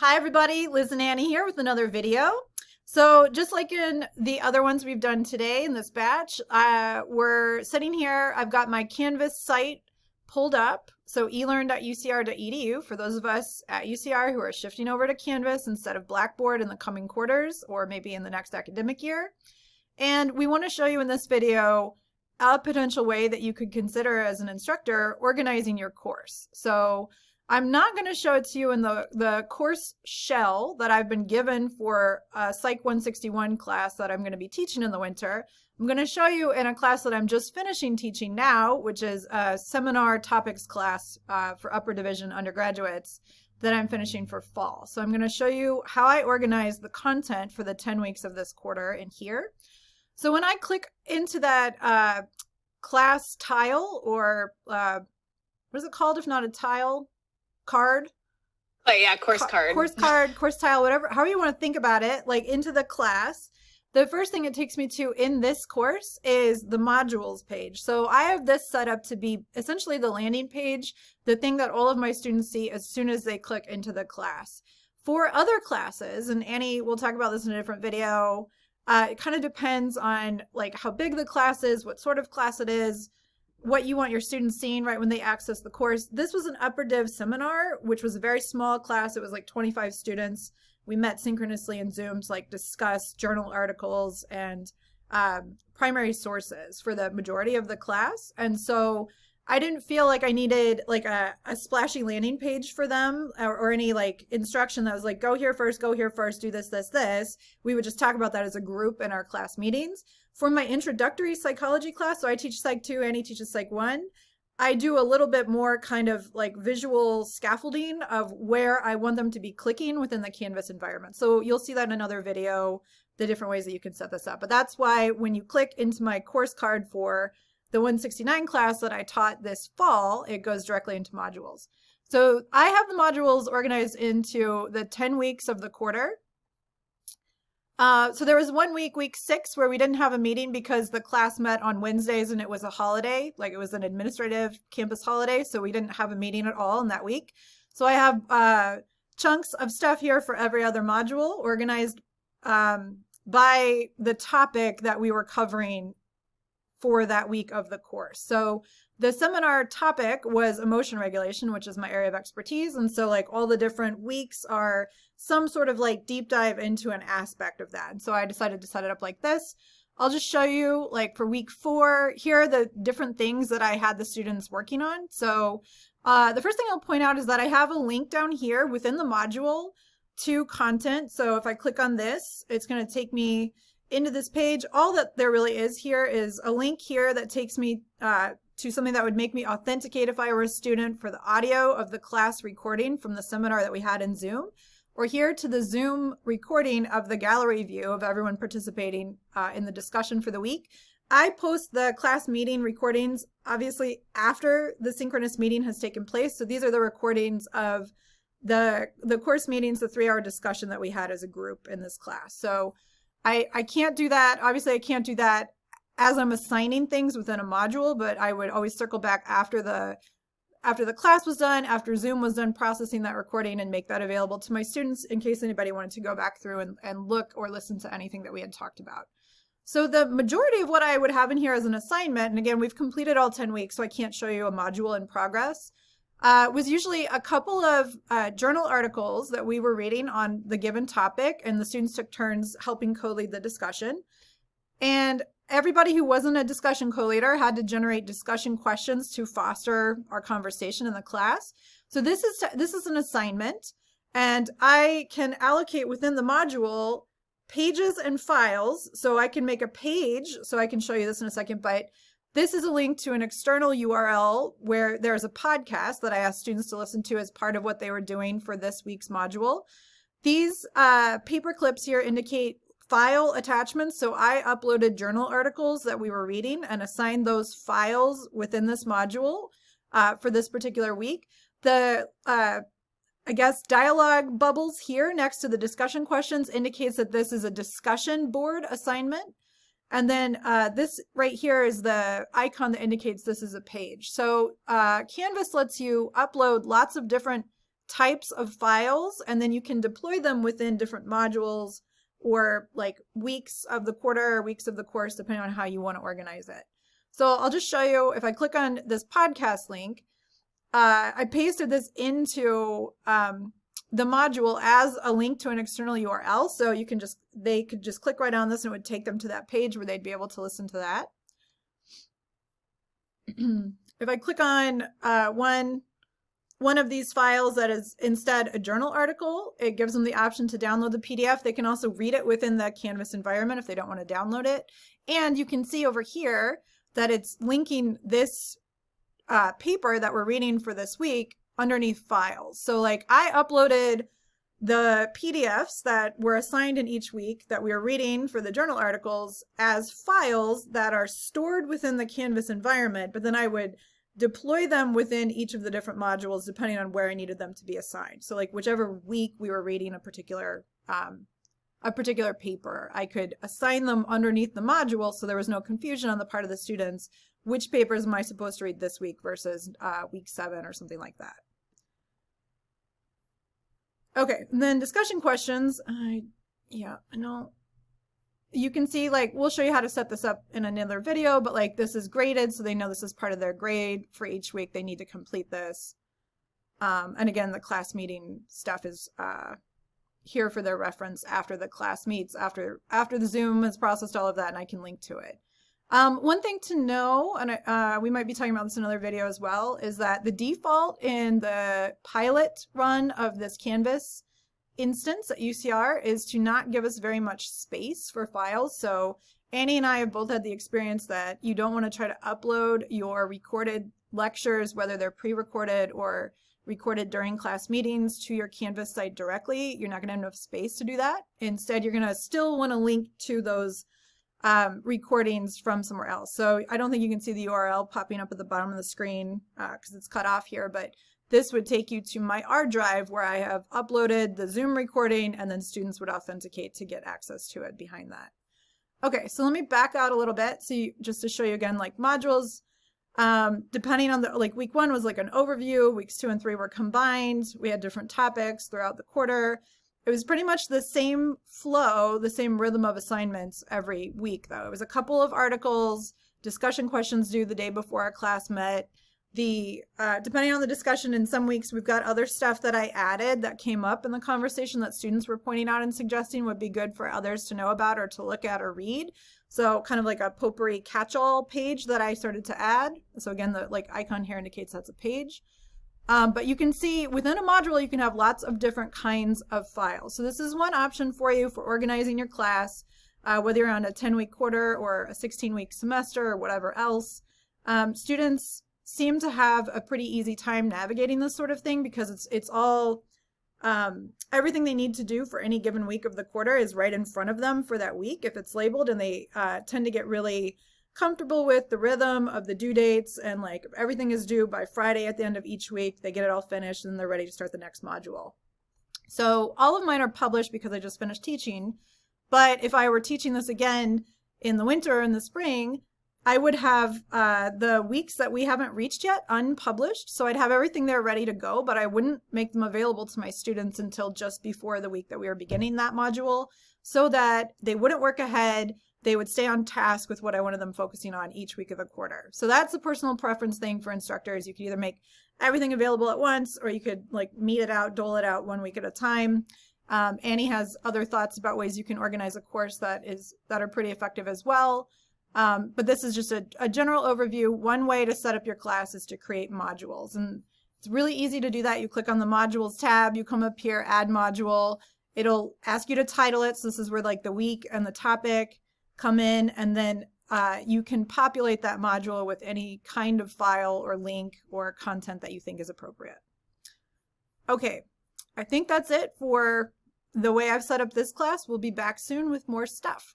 Hi everybody, Liz and Annie here with another video. So just like in the other ones we've done today in this batch, we're sitting here, I've got my Canvas site pulled up, so elearn.ucr.edu for those of us at UCR who are shifting over to Canvas instead of Blackboard in the coming quarters or maybe in the next academic year. And we want to show you in this video a potential way that you could consider as an instructor organizing your course. So I'm not going to show it to you in the course shell that I've been given for a Psych 161 class that I'm going to be teaching in the winter. I'm going to show you in a class that I'm just finishing teaching now, which is a seminar topics class for upper division undergraduates that I'm finishing for fall. So I'm going to show you how I organize the content for the 10 weeks of this quarter in here. So when I click into that class tile, or what is it called if not a tile? Card. Oh yeah, course card. Course card, course tile, whatever, however you want to think about it, like into the class. The first thing it takes me to in this course is the modules page. So I have this set up to be essentially the landing page, the thing that all of my students see as soon as they click into the class. For other classes, and Annie will talk about this in a different video, it kind of depends on like how big the class is, what sort of class it is, what you want your students seeing right when they access the course. This was an upper div seminar, which was a very small class. It was like 25 students. We met synchronously in Zoom to like discuss journal articles and primary sources for the majority of the class. And so I didn't feel like I needed like a splashy landing page for them or any like instruction that was like, go here first, do this, this, this. We would just talk about that as a group in our class meetings. For my introductory psychology class, so I teach Psych 2, Annie teaches Psych 1, I do a little bit more kind of like visual scaffolding of where I want them to be clicking within the Canvas environment. So you'll see that in another video, the different ways that you can set this up. But that's why when you click into my course card for the 169 class that I taught this fall, it goes directly into modules. So I have the modules organized into the 10 weeks of the quarter. So there was 1 week, week 6, where we didn't have a meeting because the class met on Wednesdays and it was a holiday, like it was an administrative campus holiday. So we didn't have a meeting at all in that week. So I have chunks of stuff here for every other module organized by the topic that we were covering for that week of the course. So the seminar topic was emotion regulation, which is my area of expertise. And so like all the different weeks are some sort of like deep dive into an aspect of that. And so I decided to set it up like this. I'll just show you like for week 4, here are the different things that I had the students working on. So the first thing I'll point out is that I have a link down here within the module to content. So if I click on this, it's going to take me into this page. All that there really is here is a link here that takes me to something that would make me authenticate if I were a student for the audio of the class recording from the seminar that we had in Zoom, or here to the Zoom recording of the gallery view of everyone participating in the discussion for the week. I post the class meeting recordings obviously after the synchronous meeting has taken place. So these are the recordings of the course meetings, the 3-hour discussion that we had as a group in this class. So I can't do that. Obviously, I can't do that as I'm assigning things within a module, but I would always circle back after the class was done, after Zoom was done processing that recording, and make that available to my students in case anybody wanted to go back through and look or listen to anything that we had talked about. So the majority of what I would have in here as an assignment, and again, we've completed all 10 weeks, so I can't show you a module in progress, was usually a couple of journal articles that we were reading on the given topic, and the students took turns helping co-lead the discussion. And everybody who wasn't a discussion co-leader had to generate discussion questions to foster our conversation in the class. So this is an assignment, and I can allocate within the module pages and files. So I can make a page, so I can show you this in a second, but this is a link to an external URL where there's a podcast that I asked students to listen to as part of what they were doing for this week's module. These paper clips here indicate file attachments. So I uploaded journal articles that we were reading and assigned those files within this module for this particular week. The I guess dialogue bubbles here next to the discussion questions indicates that this is a discussion board assignment. And then this right here is the icon that indicates this is a page. So Canvas lets you upload lots of different types of files, and then you can deploy them within different modules or like weeks of the quarter or weeks of the course, depending on how you want to organize it. So I'll just show you, if I click on this podcast link, I pasted this into the module as a link to an external URL. So you can they could just click right on this and it would take them to that page where they'd be able to listen to that. If I click on one of these files that is instead a journal article, it gives them the option to download the PDF. They can also read it within the Canvas environment if they don't want to download it. And you can see over here that it's linking this paper that we're reading for this week underneath files. So like I uploaded the PDFs that were assigned in each week that we are reading for the journal articles as files that are stored within the Canvas environment, but then I would deploy them within each of the different modules depending on where I needed them to be assigned. So like whichever week we were reading a particular paper, I could assign them underneath the module so there was no confusion on the part of the students. Which papers am I supposed to read this week versus week 7 or something like that? Okay, and then discussion questions. Yeah, I know. You can see, like, we'll show you how to set this up in another video, but like this is graded, so they know this is part of their grade for each week. They need to complete this. And again, the class meeting stuff is here for their reference after the class meets, after the Zoom has processed all of that, and I can link to it. One thing to know, and we might be talking about this in another video as well, is that the default in the pilot run of this Canvas instance at UCR is to not give us very much space for files. So Annie and I have both had the experience that you don't want to try to upload your recorded lectures, whether they're pre-recorded or recorded during class meetings, to your Canvas site directly. You're not going to have enough space to do that. Instead, you're going to still want to link to those recordings from somewhere else. So I don't think you can see the URL popping up at the bottom of the screen because it's cut off here, but this would take you to my R drive where I have uploaded the Zoom recording, and then students would authenticate to get access to it behind that. Okay, so let me back out a little bit. So just to show you again, like modules, depending on the, like week 1 was like an overview, weeks 2 and 3 were combined. We had different topics throughout the quarter. It was pretty much the same flow, the same rhythm of assignments every week, though. It was a couple of articles, discussion questions due the day before our class met. Depending on the discussion, in some weeks we've got other stuff that I added that came up in the conversation that students were pointing out and suggesting would be good for others to know about or to look at or read. So kind of like a potpourri catch-all page that I started to add. So again, the like icon here indicates that's a page. But you can see within a module, you can have lots of different kinds of files. So this is one option for you for organizing your class, whether you're on a 10-week quarter or a 16-week semester or whatever else. Students seem to have a pretty easy time navigating this sort of thing because it's all, everything they need to do for any given week of the quarter is right in front of them for that week if it's labeled, and they tend to get really comfortable with the rhythm of the due dates, and like everything is due by Friday at the end of each week. They get it all finished and they're ready to start the next module. So all of mine are published because I just finished teaching, but if I were teaching this again in the winter or in the spring, I would have the weeks that we haven't reached yet unpublished. So I'd have everything there ready to go, but I wouldn't make them available to my students until just before the week that we were beginning that module, so that they wouldn't work ahead. They would stay on task with what I wanted them focusing on each week of the quarter. So that's a personal preference thing for instructors. You could either make everything available at once, or you could like meet it out, dole it out 1 week at a time. Annie has other thoughts about ways you can organize a course that are pretty effective as well. But this is just a general overview. One way to set up your class is to create modules, and it's really easy to do that. You click on the modules tab, you come up here, add module. It'll ask you to title it. So this is where like the week and the topic come in, and then you can populate that module with any kind of file or link or content that you think is appropriate. Okay, I think that's it for the way I've set up this class. We'll be back soon with more stuff.